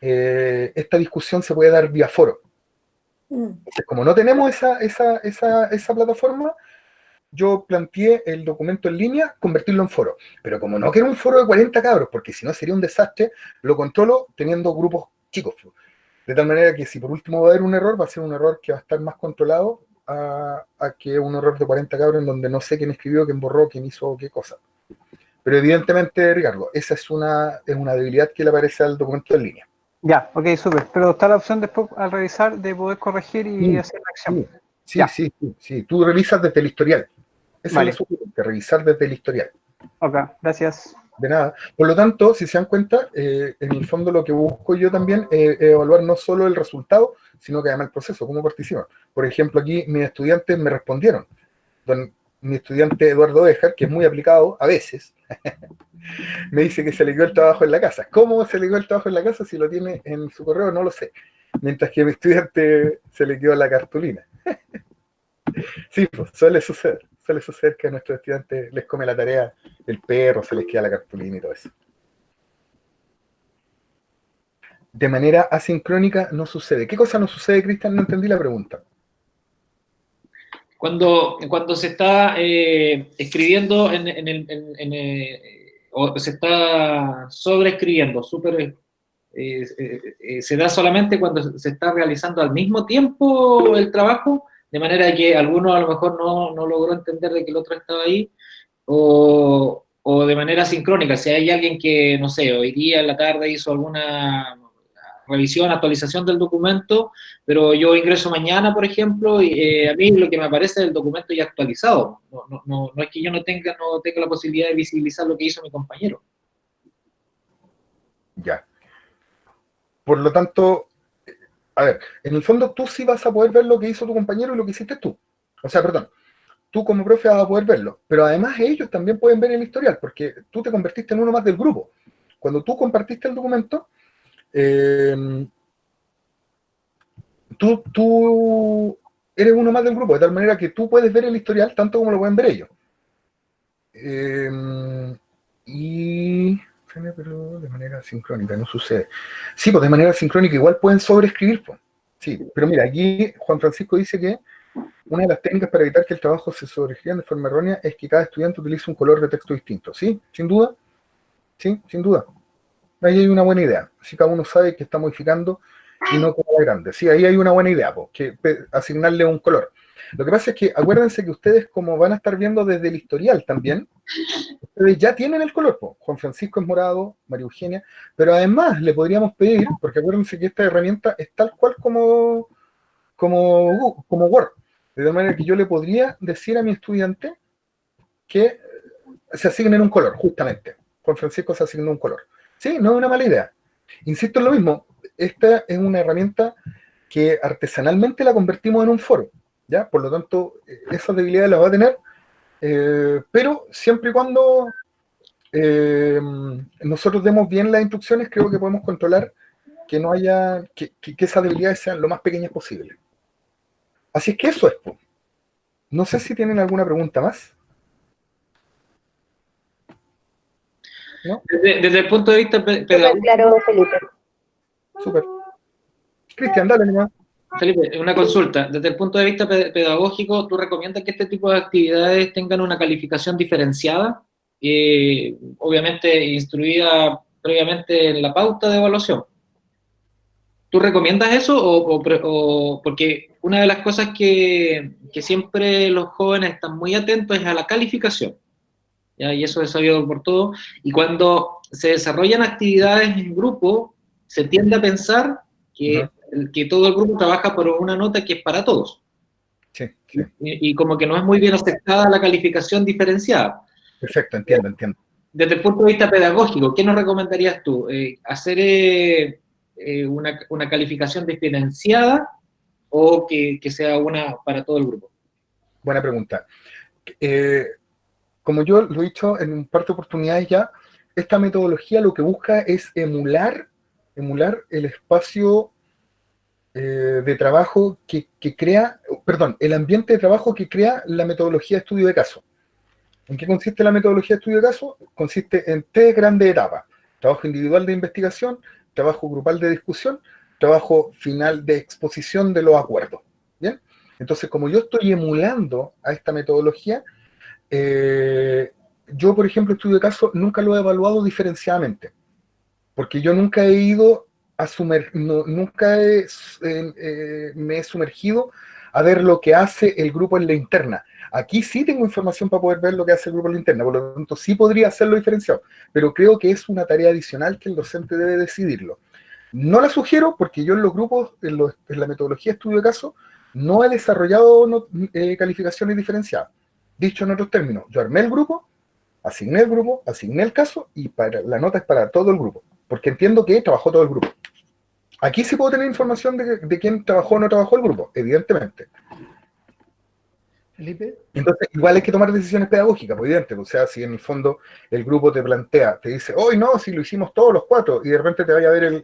esta discusión se puede dar vía foro. Entonces, como no tenemos esa plataforma, yo planteé el documento en línea, convertirlo en foro. Pero como no quiero un foro de 40 cabros, porque si no sería un desastre, lo controlo teniendo grupos chicos. De tal manera que si por último va a haber un error, va a ser un error que va a estar más controlado a que un error de 40 cabros en donde no sé quién escribió, quién borró, quién hizo qué cosa. Pero evidentemente, Ricardo, esa es una debilidad que le aparece al documento en línea. Ya, ok, súper. Pero está la opción después, al revisar, de poder corregir y hacer la acción. Sí. Tú revisas desde el historial. Esa Vale. es la sugerencia, revisar desde el historial. Ok, gracias. De nada. Por lo tanto, si se dan cuenta, en el fondo lo que busco yo también es evaluar no solo el resultado, sino que además el proceso, cómo participan. Por ejemplo, aquí mis estudiantes me respondieron. Mi estudiante Eduardo Bejar, que es muy aplicado a veces, me dice que se le quedó el trabajo en la casa. ¿Cómo se le quedó el trabajo en la casa? Si lo tiene en su correo, no lo sé. Mientras que a mi estudiante se le quedó la cartulina. Sí, pues suele suceder que a nuestros estudiantes les come la tarea el perro, se les queda la cartulina y todo eso. De manera asincrónica no sucede. ¿Qué cosa no sucede, Cristian? No entendí la pregunta. Cuando se está escribiendo o se está sobreescribiendo, se da solamente cuando se está realizando al mismo tiempo el trabajo, de manera que alguno a lo mejor no logró entender de que el otro estaba ahí, o de manera sincrónica, si hay alguien que, no sé, hoy día en la tarde hizo alguna revisión, actualización del documento, pero yo ingreso mañana, por ejemplo, y a mí lo que me aparece es el documento ya actualizado. No es que yo no tenga la posibilidad de visibilizar lo que hizo mi compañero. Ya. Por lo tanto, a ver, en el fondo tú sí vas a poder ver lo que hizo tu compañero y lo que hiciste tú. O sea, perdón, tú como profe vas a poder verlo, pero además ellos también pueden ver el historial, porque tú te convertiste en uno más del grupo. Cuando tú compartiste el documento, tú eres uno más del grupo, de tal manera que tú puedes ver el historial tanto como lo pueden ver ellos. Pero de manera sincrónica no sucede. Sí, pues de manera sincrónica igual pueden sobreescribir, pues. Sí, pero mira, aquí Juan Francisco dice que una de las técnicas para evitar que el trabajo se sobreescriba de forma errónea es que cada estudiante utilice un color de texto distinto. ¿Sí? ¿Sin duda? Sí, sin duda. Ahí hay una buena idea. Así cada uno sabe que está modificando y no como la grande. Sí, ahí hay una buena idea, pues, que asignarle un color. Lo que pasa es que acuérdense que ustedes, como van a estar viendo desde el historial también, ustedes ya tienen el color, pues. Juan Francisco es morado, María Eugenia, pero además le podríamos pedir, porque acuérdense que esta herramienta es tal cual como Word, de tal manera que yo le podría decir a mi estudiante que se asignen un color, justamente. Juan Francisco se asignó un color. Sí, no es una mala idea. Insisto en lo mismo, esta es una herramienta que artesanalmente la convertimos en un foro, ¿ya? Por lo tanto, esas debilidades las va a tener, pero siempre y cuando nosotros demos bien las instrucciones, creo que podemos controlar que no haya, que esas debilidades sean lo más pequeñas posible. Así es que eso es. No sé si tienen alguna pregunta más. ¿No? Desde el punto de vista pedagógico. Claro, Felipe. Súper. Cristian, dale nomás. Felipe, una consulta. Desde el punto de vista pedagógico, ¿tú recomiendas que este tipo de actividades tengan una calificación diferenciada? Obviamente instruida previamente en la pauta de evaluación. ¿Tú recomiendas eso o porque una de las cosas que siempre los jóvenes están muy atentos es a la calificación? ¿Ya? Y eso es sabido por todo. Y cuando se desarrollan actividades en grupo, se tiende a pensar que todo el grupo trabaja por una nota que es para todos. Sí. Y como que no es muy bien aceptada la calificación diferenciada. Perfecto, entiendo. Desde el punto de vista pedagógico, ¿qué nos recomendarías tú? ¿Hacer una calificación diferenciada o que sea una para todo el grupo? Buena pregunta. Como yo lo he dicho en un par de oportunidades ya, esta metodología lo que busca es emular el espacio de trabajo que crea, el ambiente de trabajo que crea la metodología de estudio de caso. ¿En qué consiste la metodología de estudio de caso? Consiste en 3 grandes etapas: trabajo individual de investigación, trabajo grupal de discusión, trabajo final de exposición de los acuerdos. ¿Bien? Entonces, como yo estoy emulando a esta metodología, yo, por ejemplo, estudio de caso nunca lo he evaluado diferenciadamente, porque yo nunca he ido a me he sumergido a ver lo que hace el grupo en la interna. Aquí sí tengo información para poder ver lo que hace el grupo en la interna, por lo tanto sí podría hacerlo diferenciado, pero creo que es una tarea adicional que el docente debe decidirlo. No la sugiero porque yo en los grupos, en la metodología de estudio de caso, no he desarrollado calificaciones diferenciadas. Dicho en otros términos, yo armé el grupo, asigné el caso y la nota es para todo el grupo, porque entiendo que trabajó todo el grupo. Aquí sí puedo tener información de quién trabajó o no trabajó el grupo, evidentemente. Felipe. Entonces, igual hay que tomar decisiones pedagógicas, pues, evidente. O sea, si en el fondo el grupo te plantea, te dice, hoy no, si lo hicimos todos los 4, y de repente te vaya a ver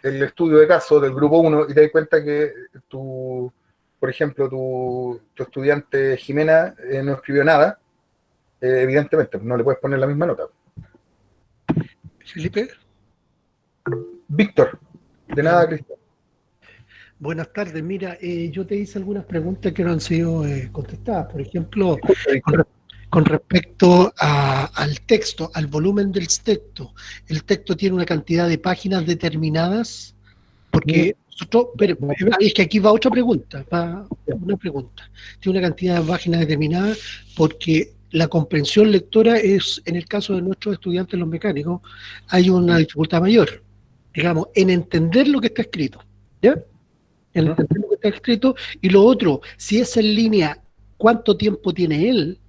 el estudio de caso del grupo 1 y te das cuenta que por ejemplo, tu estudiante Jimena no escribió nada, evidentemente, no le puedes poner la misma nota. Felipe. Víctor, de nada, Cristian. Buenas tardes. Mira, yo te hice algunas preguntas que no han sido contestadas. Por ejemplo, con respecto al texto, al volumen del texto. ¿El texto tiene una cantidad de páginas determinadas? Porque nosotros, pero es que aquí va otra pregunta, Tiene una cantidad de páginas determinadas porque la comprensión lectora es, en el caso de nuestros estudiantes, los mecánicos, hay una dificultad mayor, digamos, en entender lo que está escrito, ¿ya? En entender lo que está escrito, y lo otro, si es en línea, ¿cuánto tiempo tiene él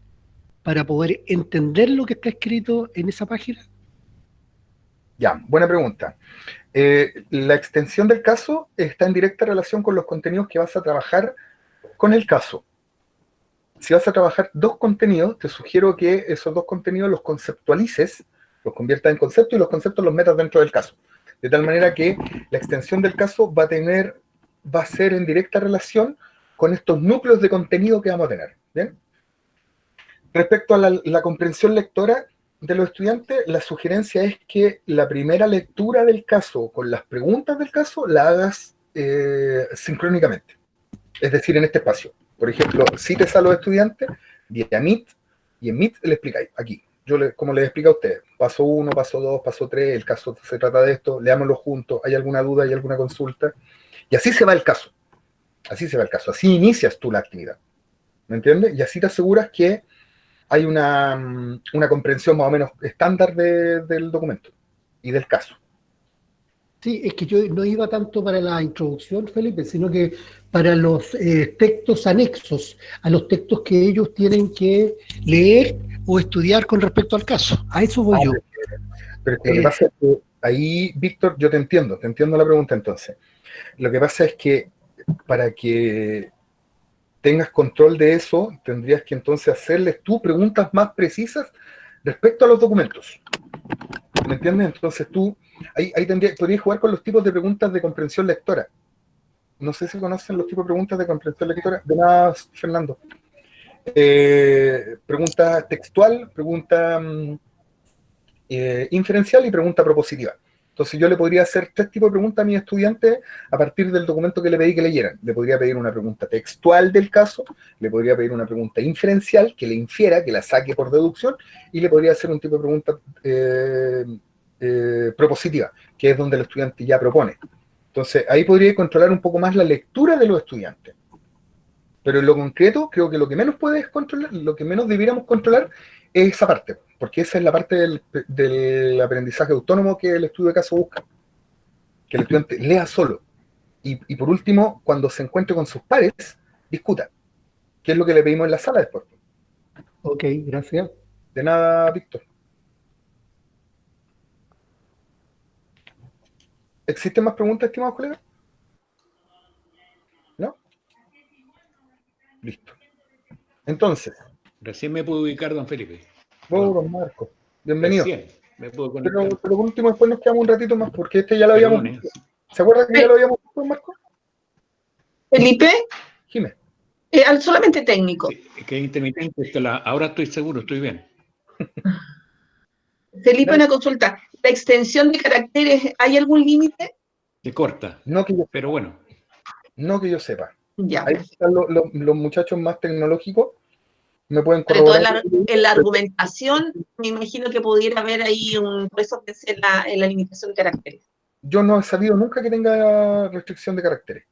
para poder entender lo que está escrito en esa página? Ya, buena pregunta. La extensión del caso está en directa relación con los contenidos que vas a trabajar con el caso. Si vas a trabajar 2 contenidos, te sugiero que esos 2 contenidos los conceptualices, los conviertas en conceptos y los conceptos los metas dentro del caso. De tal manera que la extensión del caso va a ser en directa relación con estos núcleos de contenido que vamos a tener. ¿Bien? Respecto a la comprensión lectora de los estudiantes, la sugerencia es que la primera lectura del caso con las preguntas del caso la hagas sincrónicamente. Es decir, en este espacio. Por ejemplo, cites a los estudiantes vía Meet, y en Meet le explicáis, aquí. Como les explico a ustedes, paso 1, paso 2, paso 3, el caso se trata de esto, leámoslo juntos, ¿hay alguna duda, hay alguna consulta? Y así se va el caso. Así se va el caso. Así inicias tú la actividad. ¿Me entiendes? Y así te aseguras que hay una comprensión más o menos estándar del documento y del caso. Sí, es que yo no iba tanto para la introducción, Felipe, sino que para los textos anexos, a los textos que ellos tienen que leer o estudiar con respecto al caso. A eso voy yo. Pero lo que pasa es que ahí, Víctor, yo te entiendo la pregunta entonces. Lo que pasa es que para que tengas control de eso, tendrías que entonces hacerles tú preguntas más precisas respecto a los documentos. ¿Me entiendes? Entonces tú, ahí podrías jugar con los tipos de preguntas de comprensión lectora. No sé si conocen los tipos de preguntas de comprensión lectora. De nada, Fernando. Pregunta textual, pregunta inferencial y pregunta propositiva. Entonces yo le podría hacer 3 tipos de preguntas a mis estudiantes a partir del documento que le pedí que leyeran. Le podría pedir una pregunta textual del caso, le podría pedir una pregunta inferencial, que le infiera, que la saque por deducción, y le podría hacer un tipo de pregunta propositiva, que es donde el estudiante ya propone. Entonces ahí podría controlar un poco más la lectura de los estudiantes. Pero en lo concreto, creo que lo que menos puedes controlar, lo que menos debiéramos controlar es esa parte, porque esa es la parte del aprendizaje autónomo que el estudio de caso busca. Que el estudiante lea solo. Y por último, cuando se encuentre con sus pares, discuta. Que es lo que le pedimos en la sala después. Ok, gracias. De nada, Víctor. ¿Existen más preguntas, estimados colegas? ¿No? Listo. Entonces. Recién me pude ubicar, don Felipe. Don Marco. Bienvenido. Recién me pude conectar. Pero por último, después nos quedamos un ratito más, porque este ya lo habíamos visto. ¿Se acuerdan que ya lo habíamos visto, Marco? Felipe. Jiménez. Solamente técnico. Sí, que es intermitente. Ahora estoy seguro, estoy bien. Felipe, una consulta. ¿La extensión de caracteres, hay algún límite? Se corta. No que yo, pero bueno. No que yo sepa. Ya. Ahí están los muchachos más tecnológicos. Me pueden corroborar. En la argumentación, me imagino que pudiera haber ahí por eso pensé en la limitación de caracteres. Yo no he sabido nunca que tenga restricción de caracteres.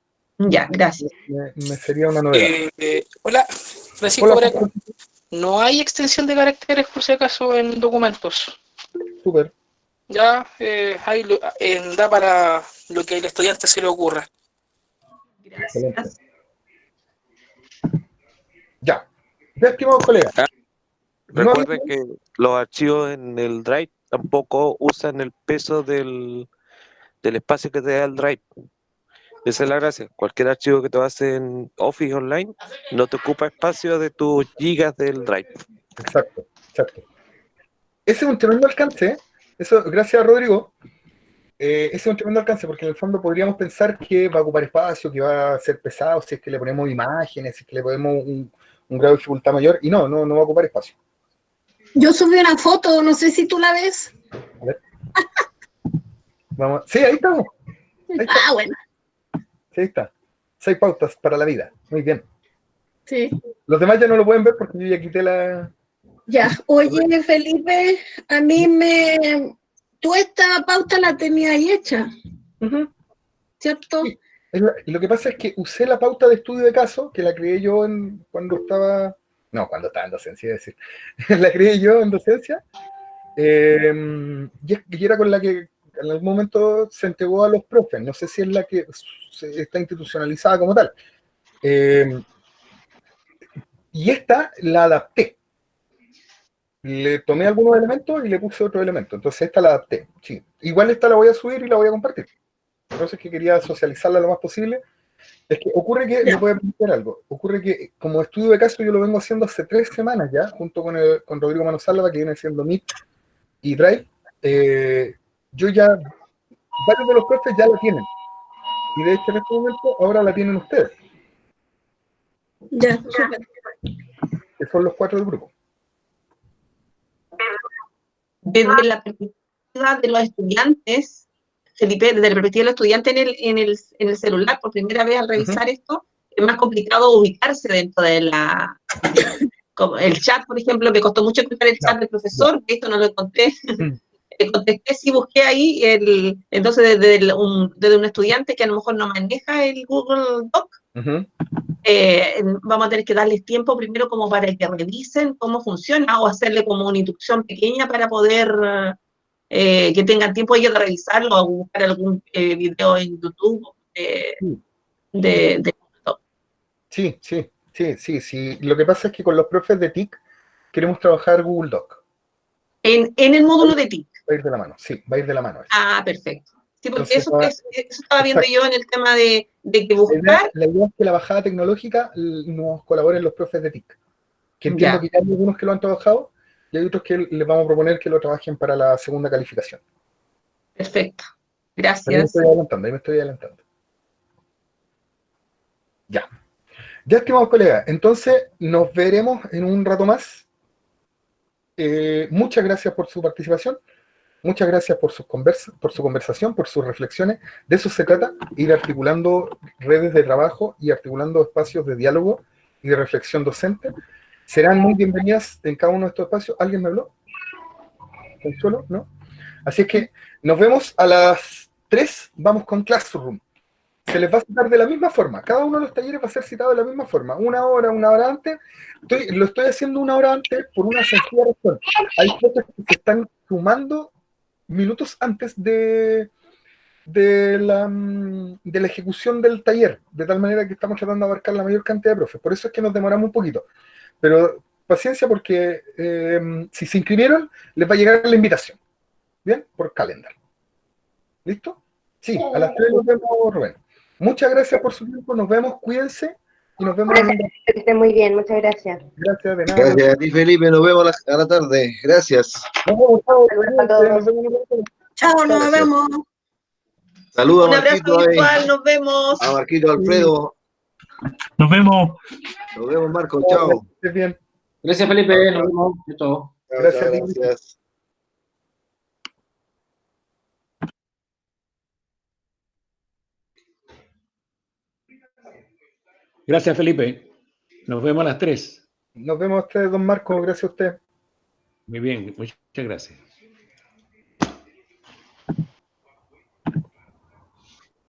Ya, gracias. Me sería una novedad. Hola, Francisco Hola, Braca. No hay extensión de caracteres por si acaso en documentos. Súper. Ya, da para lo que el estudiante se le ocurra. Gracias. Ya, estimados colegas. Recuerden que los archivos en el Drive tampoco usan el peso del espacio que te da el Drive. Esa es la gracia. Cualquier archivo que te hace en Office Online no te ocupa espacio de tus gigas del Drive. Exacto, exacto. Ese es un tremendo alcance, eso, gracias a Rodrigo. Ese es un tremendo alcance, porque en el fondo podríamos pensar que va a ocupar espacio, que va a ser pesado, si es que le ponemos imágenes, si es que le ponemos un grado de dificultad mayor, y no va a ocupar espacio. Yo subí una foto, no sé si tú la ves. A ver. Vamos. Sí, ahí estamos. Ahí está. Ah, bueno. Sí, ahí está. 6 pautas para la vida. Muy bien. Sí. Los demás ya no lo pueden ver porque yo ya quité la... Ya, oye, Felipe, a mí tú esta pauta la tenías ahí hecha, ¿cierto? Sí. Lo que pasa es que usé la pauta de estudio de caso, que la creé yo cuando estaba en docencia, es decir, la creé yo en docencia, y era con la que en algún momento se entregó a los profes, no sé si es la que está institucionalizada como tal. Y esta la adapté. Le tomé algunos elementos y le puse otro elemento. Entonces esta la adapté. Sí. Igual esta la voy a subir y la voy a compartir. Entonces que quería socializarla lo más posible. Es que ocurre que, le voy a preguntar algo, ocurre que como estudio de caso yo lo vengo haciendo hace 3 semanas ya, junto con Rodrigo Manosalva, que viene siendo Meet y Drive. Yo ya, varios de los profes ya la tienen. Y de hecho en este momento ahora la tienen ustedes. Ya, súper. Que son los 4 del grupo. Desde la perspectiva de los estudiantes, Felipe, desde la perspectiva de los estudiantes en el celular, por primera vez al revisar esto, es más complicado ubicarse dentro de como el chat, por ejemplo. Me costó mucho encontrar el chat del profesor, esto no lo encontré. Contesté, sí, busqué ahí, entonces desde un estudiante que a lo mejor no maneja el Google Doc, vamos a tener que darles tiempo primero como para que revisen cómo funciona, o hacerle como una instrucción pequeña para poder que tengan tiempo ellos de revisarlo, o buscar algún video en YouTube de Sí. Lo que pasa es que con los profes de TIC queremos trabajar Google Doc. En el módulo de TIC. Va a ir de la mano, sí, va a ir de la mano. Ah, perfecto. Sí, porque entonces, eso estaba viendo yo en el tema de que buscar. La idea es que la bajada tecnológica nos colaboren los profes de TIC. Que entiendo que ya hay algunos que lo han trabajado y hay otros que les vamos a proponer que lo trabajen para la segunda calificación. Perfecto. Gracias. Ahí me estoy adelantando. Ya, estimados colegas, entonces nos veremos en un rato más. Muchas gracias por su participación. Muchas gracias por su conversación, por sus reflexiones. De eso se trata, ir articulando redes de trabajo y articulando espacios de diálogo y de reflexión docente. Serán muy bienvenidas en cada uno de estos espacios. ¿Alguien me habló? ¿Consuelo? ¿No? Así es que nos vemos a las 3, vamos con Classroom. Se les va a citar de la misma forma. Cada uno de los talleres va a ser citado de la misma forma. Una hora antes. Lo estoy haciendo 1 hora antes por una sencilla razón. Hay cosas que se están sumando minutos antes de la ejecución del taller, de tal manera que estamos tratando de abarcar la mayor cantidad de profes. Por eso es que nos demoramos un poquito. Pero paciencia, porque si se inscribieron, les va a llegar la invitación. ¿Bien? Por calendar. ¿Listo? Sí, a las 3 nos vemos, Rubén. Muchas gracias por su tiempo, nos vemos, cuídense y nos vemos. Gracias, que esté muy bien, muchas gracias. Gracias, de nada. Gracias a ti, Felipe, nos vemos a la tarde. Gracias. Chao, nos vemos. Saludos un a abrazo Marquito virtual, nos vemos. A Marquito Alfredo. Nos vemos. Nos vemos, Marco, chao. Bien. Gracias, Felipe, nos vemos. Chao. Gracias. Gracias, Felipe. Nos vemos a las 3. Nos vemos a ustedes, don Marco. Gracias a usted. Muy bien, muchas gracias.